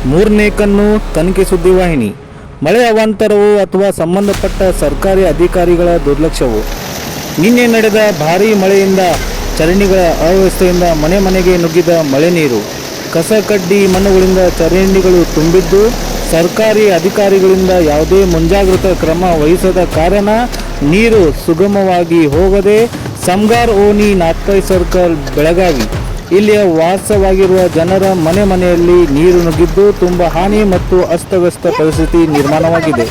ಮೂರನೇ ಕಣ್ಣು ತನಿಖೆ ಸುದ್ದಿವಾಹಿನಿ. ಮಳೆ ಅವಾಂತರವು ಅಥವಾ ಸಂಬಂಧಪಟ್ಟ ಸರ್ಕಾರಿ ಅಧಿಕಾರಿಗಳ ದುರ್ಲಕ್ಷ್ಯವು. ನಿನ್ನೆ ನಡೆದ ಭಾರೀ ಮಳೆಯಿಂದ ಚರಂಡಿಗಳ ಅವ್ಯವಸ್ಥೆಯಿಂದ ಮನೆ ಮನೆಗೆ ನುಗ್ಗಿದ ಮಳೆ ನೀರು, ಕಸ ಕಡ್ಡಿ ಮಣ್ಣುಗಳಿಂದ ಚರಂಡಿಗಳು ತುಂಬಿದ್ದು, ಸರ್ಕಾರಿ ಅಧಿಕಾರಿಗಳಿಂದ ಯಾವುದೇ ಮುಂಜಾಗ್ರತಾ ಕ್ರಮ ವಹಿಸದ ಕಾರಣ ನೀರು ಸುಗಮವಾಗಿ ಹೋಗದೆ ಸಮಗಾರ್ ಓಣಿ ನಾಗ್ಪೈ ಸರ್ಕಲ್ ಬೆಳಗಾವಿ ಇಲ್ಲಿಯ ವಾಸವಾಗಿರುವ ಜನರ ಮನೆ ಮನೆಯಲ್ಲಿ ನೀರು ನುಗ್ಗಿದ್ದು ತುಂಬ ಹಾನಿ ಮತ್ತು ಅಸ್ತವ್ಯಸ್ತ ಪರಿಸ್ಥಿತಿ ನಿರ್ಮಾಣವಾಗಿದೆ.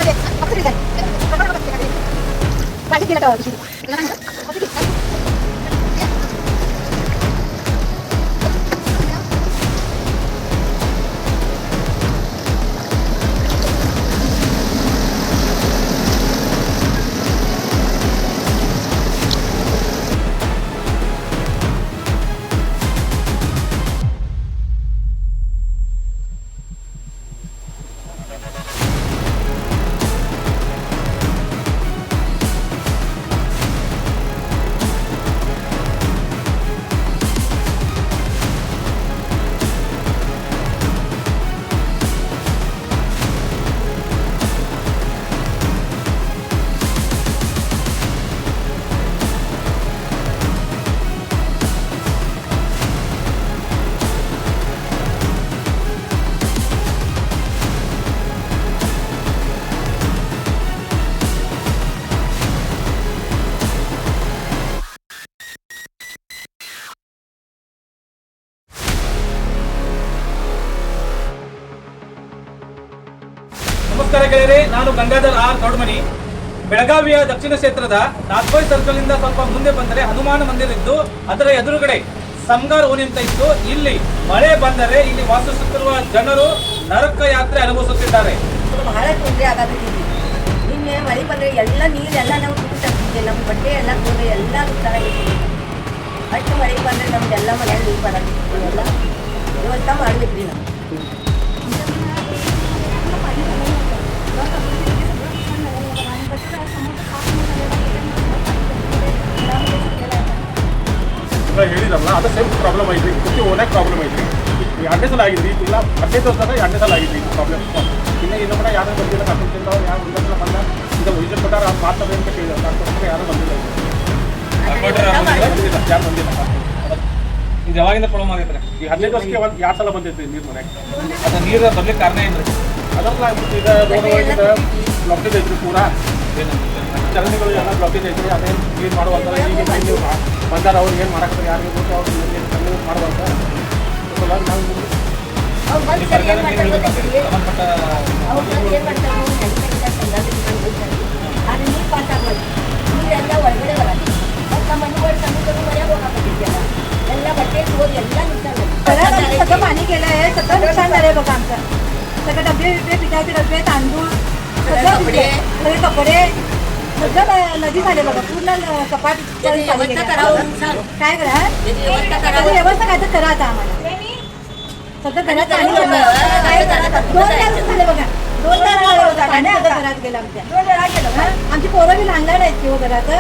ನಮಸ್ಕಾರ ಗೆಳೆಯರೇ, ನಾನು ಗಂಗಾಧರ್ ಆರ್ ಗೌಡ್ಮನಿ. ಬೆಳಗಾವಿಯ ದಕ್ಷಿಣ ಕ್ಷೇತ್ರದ ನಾಗ್ಪೈ ಸರ್ಕಲ್ ಇಂದ ಸ್ವಲ್ಪ ಮುಂದೆ ಬಂದರೆ ಹನುಮಾನ ಮಂದಿರ ಇದ್ದು, ಅದರ ಎದುರುಗಡೆ ಸಮಗಾರ್ ಓಣಿ ಅಂತ ಇತ್ತು. ಇಲ್ಲಿ ಮಳೆ ಬಂದರೆ ಇಲ್ಲಿ ವಾಸಿಸುತ್ತಿರುವ ಜನರು ನರಕ ಯಾತ್ರೆ ಅನುಭವಿಸುತ್ತಿದ್ದಾರೆ. ಬಹಳ ತೊಂದರೆ ಆಗಬೇಕು. ನಿನ್ನೆ ಮಳೆ ಬಂದರೆ ಎಲ್ಲ ನೀರೆಲ್ಲ ನಾವು ತುಂಬಿಟ್ಟಿದ್ದೆ, ನಮ್ಮ ಬಟ್ಟೆ ಎಲ್ಲ ತೊಂದರೆ ಎಲ್ಲ ಚೆನ್ನಾಗಿತ್ತು. ಅಷ್ಟು ಮಳೆ ಬಂದರೆ ನಮ್ದೆಲ್ಲ ಮನೆಯಲ್ಲಿ ನೀರು ಬರೋದಿತ್ತು, ಎಲ್ಲ ವ್ಯವಸ್ಥೆ ಮಾಡಬೇಕ್ರಿ ನಾವು. ಹೇಳಿರಲ್ಲ ಅದು ಸೇಮ್ ಪ್ರಾಬ್ಲಮ್ ಐತ್ರಿ. ಕುಟ್ಟಿ ಓನಾಗ ಪ್ರಾಬ್ಲಮ್ ಐತ್ರಿ. ಎರಡನೇ ಸಲ ಆಗಿದ್ರಿ, ಇಲ್ಲ ಹತ್ತನೇ ತೋರಿಸಿದಾಗ ಎರಡನೇ ಸಲ ಆಗಿದ್ರಿ ಇದು ಪ್ರಾಬ್ಲಮ್. ಇನ್ನೂ ಕೂಡ ಯಾರು ಬಂದಿಲ್ಲ, ಕರ್ಕೊಂಡ್ ಯಾರು ಒಂದೊಂದು ಬಂದ ಇದು ವಿಸಿಟ್ ಕೊಟ್ಟಾರ ಅದು ಮಾಡ್ತಾರೆ ಅಂತ ಕೇಳಿದ್ರು. ಕರ್ಕೊಂಡ್ರೆ ಯಾರು ಬಂದಿಲ್ಲ, ಯಾರು ಬಂದಿಲ್ಲ. ಇದು ಯಾವಾಗಿಂದ ಪ್ರಾಬ್ಲಮ್ ಆಗೈತ್ರಿ? ಈ 15 ವರ್ಷಕ್ಕೆ ಒಂದು 2 ಸಲ ಬಂದೈತ್ರಿ ನೀರು ಮನೆಗೆ. ಅದು ನೀರು ಬರ್ಲಿಕ್ಕೆ ಕಾರಣ ಏನ್ರಿ? ಅದಲ್ಲ ಈಗ ರೋಡ್ ಒಳಗಿಂದ ಬ್ಲಾಕೇಜ್ ಐತ್ರಿ, ಪೂರಾ ಚರಂಡಿಗಳು ಎಲ್ಲ ಬ್ಲಾಕೇಜ್ ಐತ್ರಿ. ಅದೇನು ಕ್ಲೀನ್ ಮಾಡುವಂತ ಈಗ ನೀವು ಬಂದಾರ ಅವ್ರು ಏನು ಮಾಡಕ್ಕೆ ಯಾರಿಗೆ ಗೊತ್ತು, ಅವ್ರು ಏನು ಮಾಡುವಂತ ನೀರೆಲ್ಲ ಒಳಗಡೆ ಬರೋದು, ನಮ್ಮ ಮನೆಗಳು ಸಣ್ಣ ಮನೆಯಾಗ ಹೋಗಾಕತ್ತಿದ್ಯಲ್ಲ, ಎಲ್ಲ बच्चे रोज एकदा सगळं पाणी गेलं आहे, सगळं नुकसान झालंय बघा आमचं. सगळं डबे पिठाचे डबे, तांदूळ, सगळे कपडे सगळं नदी झाले बघा. पूर्ण कपाट काय करा, व्यवस्था काय तर करा आता आम्हाला. सगळं घरात पाणी झालं, 2 तास झाले बघा. 2 तास पाणी घरात गेलं आमच्या. आमची पोरं बी लहान लहान आहेत किंवा घरात.